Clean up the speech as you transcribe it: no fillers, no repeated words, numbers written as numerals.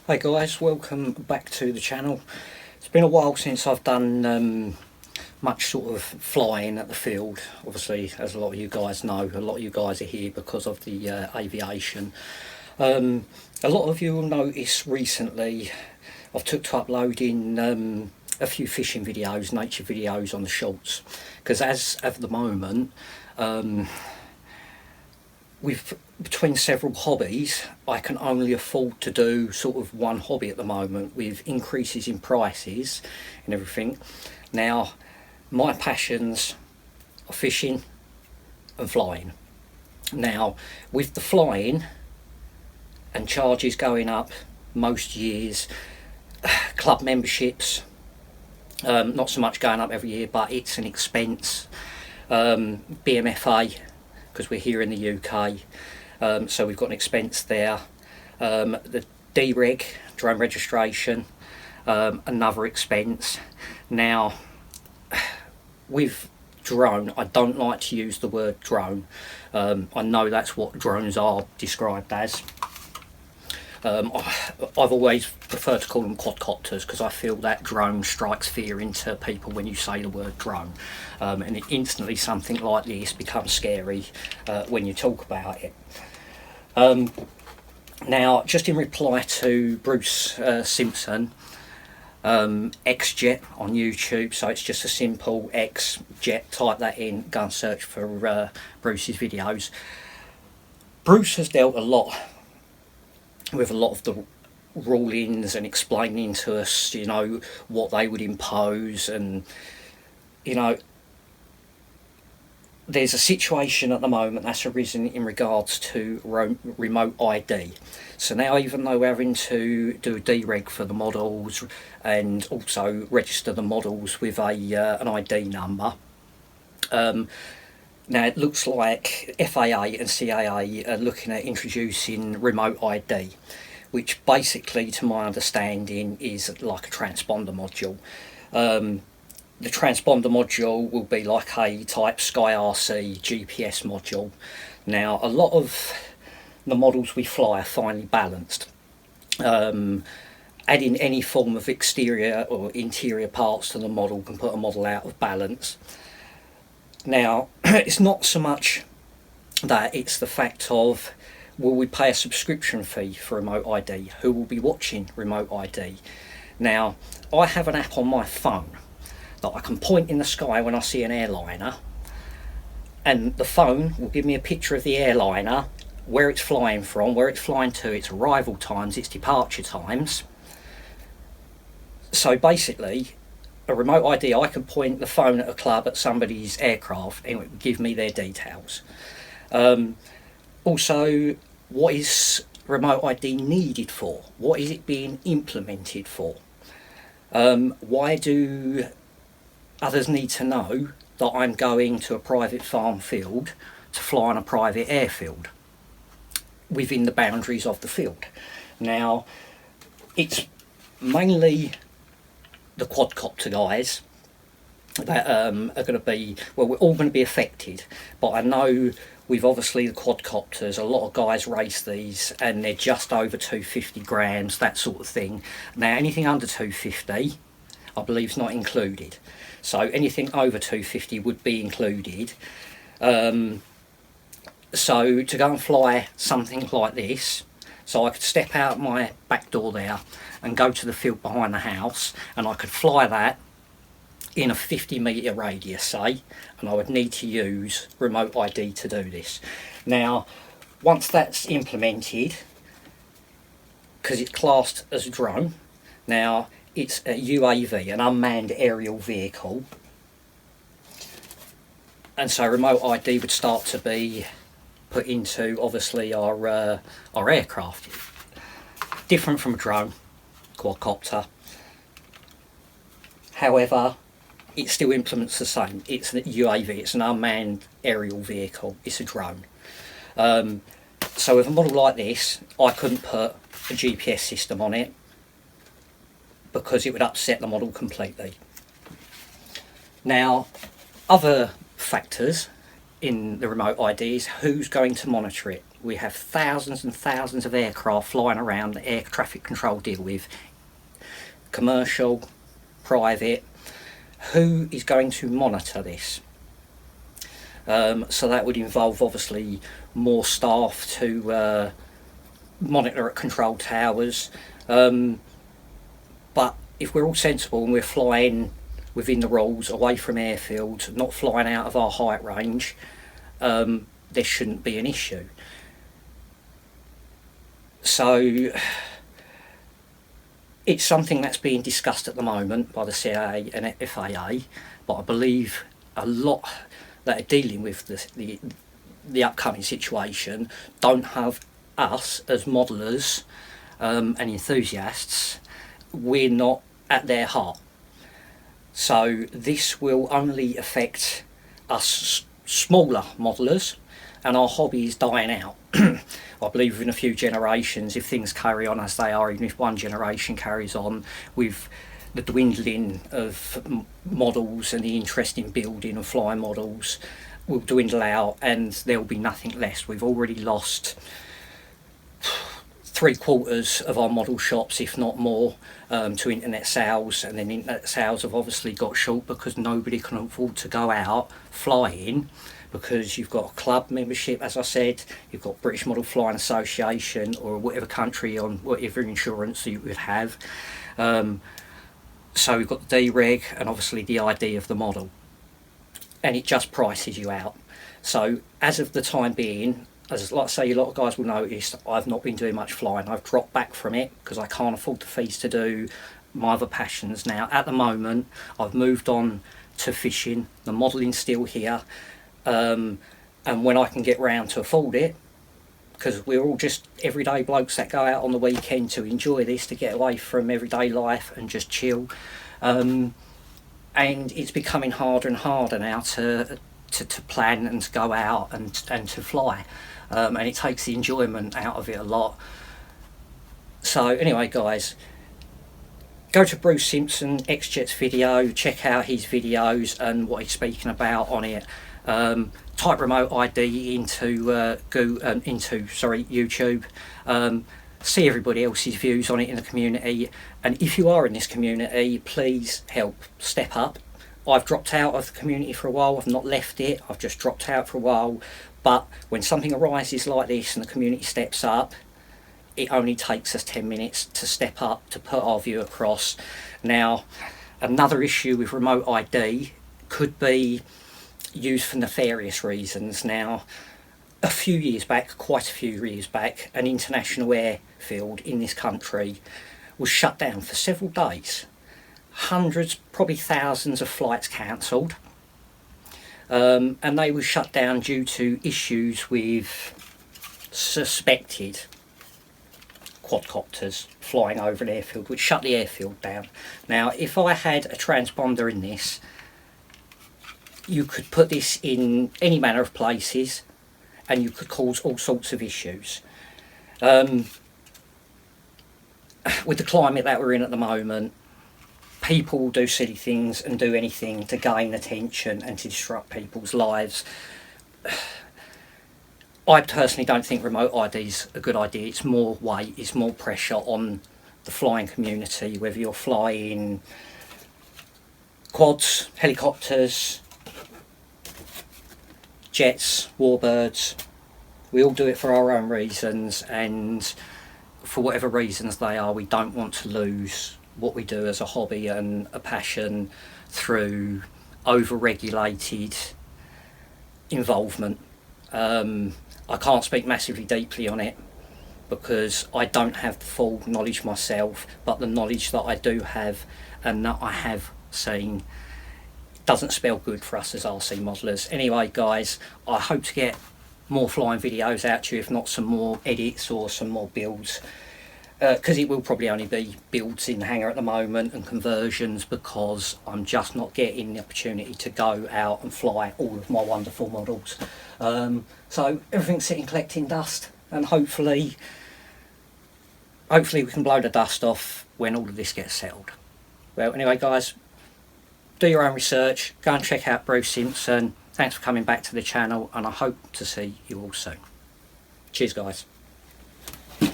Hey guys, welcome back to the channel. It's been a while since I've done much sort of flying at the field. Obviously, as a lot of you guys know, a lot of you guys are here because of the aviation. A lot of you will notice recently I've took to uploading a few fishing videos, nature videos on the shorts, because as of the moment, with between several hobbies, I can only afford to do sort of one hobby at the moment with increases in prices and everything. Now, my passions are fishing and flying. Now, with the flying and charges going up most years, club memberships, not so much going up every year, but it's an expense. BMFA, because we're here in the UK, so we've got an expense there. The DREG, drone registration, another expense. Now, with drone, I don't like to use the word drone. I know that's what drones are described as. I've always preferred to call them quadcopters because I feel that drone strikes fear into people when you say the word drone, and instantly something like this becomes scary when you talk about it. Now, just in reply to Bruce Simpson, XJet on YouTube, so it's just a simple XJet, type that in, go and search for Bruce's videos. Bruce has dealt a lot with a lot of the rulings and explaining to us, you know, what they would impose. And, you know, there's a situation at the moment that's arisen in regards to remote ID. So now, even though we're having to do a DREG for the models and also register the models with an ID number, now it looks like FAA and CAA are looking at introducing remote ID, which basically, to my understanding, is like a transponder module. The transponder module will be like a type SkyRC GPS module. Now, a lot of the models we fly are finely balanced. Adding any form of exterior or interior parts to the model can put a model out of balance. Now, it's not so much that, it's the fact of, will we pay a subscription fee for remote ID? Who will be watching remote ID? Now, I have an app on my phone that I can point in the sky when I see an airliner, and the phone will give me a picture of the airliner, where it's flying from, where it's flying to, its arrival times, its departure times. So basically, a remote ID, I can point the phone at a club at somebody's aircraft and it would give me their details. Also, what is remote ID needed for? What is it being implemented for? Why do others need to know that I'm going to a private farm field to fly on a private airfield within the boundaries of the field? Now, it's mainly the quadcopter guys that are going to be, well, we're all going to be affected, but I know with obviously the quadcopters, a lot of guys race these and they're just over 250 grams, that sort of thing. Now, anything under 250 I believe is not included, so anything over 250 would be included. So to go and fly something like this, so I could step out my back door there and go to the field behind the house, and I could fly that in a 50-metre radius, say, and I would need to use remote ID to do this. Now, once that's implemented, because it's classed as a drone, now it's a UAV, an unmanned aerial vehicle, and so remote ID would start to be put into, obviously, our aircraft. Different from a drone, quadcopter. However, it still implements the same. It's a UAV, it's an unmanned aerial vehicle, it's a drone. So with a model like this, I couldn't put a GPS system on it because it would upset the model completely. Now, other factors in the remote ID is who's going to monitor it. We have thousands and thousands of aircraft flying around that air traffic control deal with, commercial, private. Who is going to monitor this? So that would involve obviously more staff to monitor at control towers. But if we're all sensible and we're flying within the rules, away from airfields, not flying out of our height range, there shouldn't be an issue. So it's something that's being discussed at the moment by the CIA and FAA, but I believe a lot that are dealing with the upcoming situation don't have us as modellers and enthusiasts. We're not at their heart. So this will only affect us smaller modellers, and our hobby is dying out. I believe in a few generations, if things carry on as they are, even if one generation carries on, with the dwindling of models and the interest in building and flying models will dwindle out, and there will be nothing less. We've already lost 3/4 of our model shops, if not more, to internet sales, and then internet sales have obviously got short because nobody can afford to go out flying, because you've got a club membership, as I said, you've got British Model Flying Association, or whatever country on whatever insurance that you would have. So we've got the D-Reg and obviously the ID of the model, and it just prices you out. So as of the time being, as like I say, a lot of guys will notice, I've not been doing much flying. I've dropped back from it because I can't afford the fees to do my other passions now. At the moment, I've moved on to fishing. The modelling's still here. And when I can get round to afford it, because we're all just everyday blokes that go out on the weekend to enjoy this, to get away from everyday life and just chill. And it's becoming harder and harder now to plan and to go out and to fly. And it takes the enjoyment out of it a lot. So anyway, guys, go to Bruce Simpson X-Jet's video, check out his videos and what he's speaking about on it. Type remote ID into YouTube. See everybody else's views on it in the community, and if you are in this community, please help step up. I've dropped out of the community for a while. I've not left it, I've just dropped out for a while. But when something arises like this and the community steps up, it only takes us 10 minutes to step up, to put our view across. Now, another issue with remote ID could be used for nefarious reasons. Now, a few years back, quite a few years back, an international airfield in this country was shut down for several days. Hundreds, probably thousands of flights cancelled. And they were shut down due to issues with suspected quadcopters flying over an airfield, which shut the airfield down. Now, if I had a transponder in this, you could put this in any manner of places and you could cause all sorts of issues. With the climate that we're in at the moment, people will do silly things and do anything to gain attention and to disrupt people's lives. I personally don't think remote ID is a good idea. It's more weight, it's more pressure on the flying community, whether you're flying quads, helicopters, jets, warbirds. We all do it for our own reasons, and for whatever reasons they are, we don't want to lose what we do as a hobby and a passion through over-regulated involvement. I can't speak massively deeply on it because I don't have the full knowledge myself, but the knowledge that I do have and that I have seen doesn't spell good for us as RC modelers. Anyway, guys, I hope to get more flying videos out to you, if not some more edits or some more builds, because it will probably only be builds in the hangar at the moment and conversions, because I'm just not getting the opportunity to go out and fly all of my wonderful models. So everything's sitting collecting dust, and hopefully we can blow the dust off when all of this gets settled. Well, anyway, guys, do your own research, go and check out Bruce Simpson. Thanks for coming back to the channel, and I hope to see you all soon. Cheers, guys.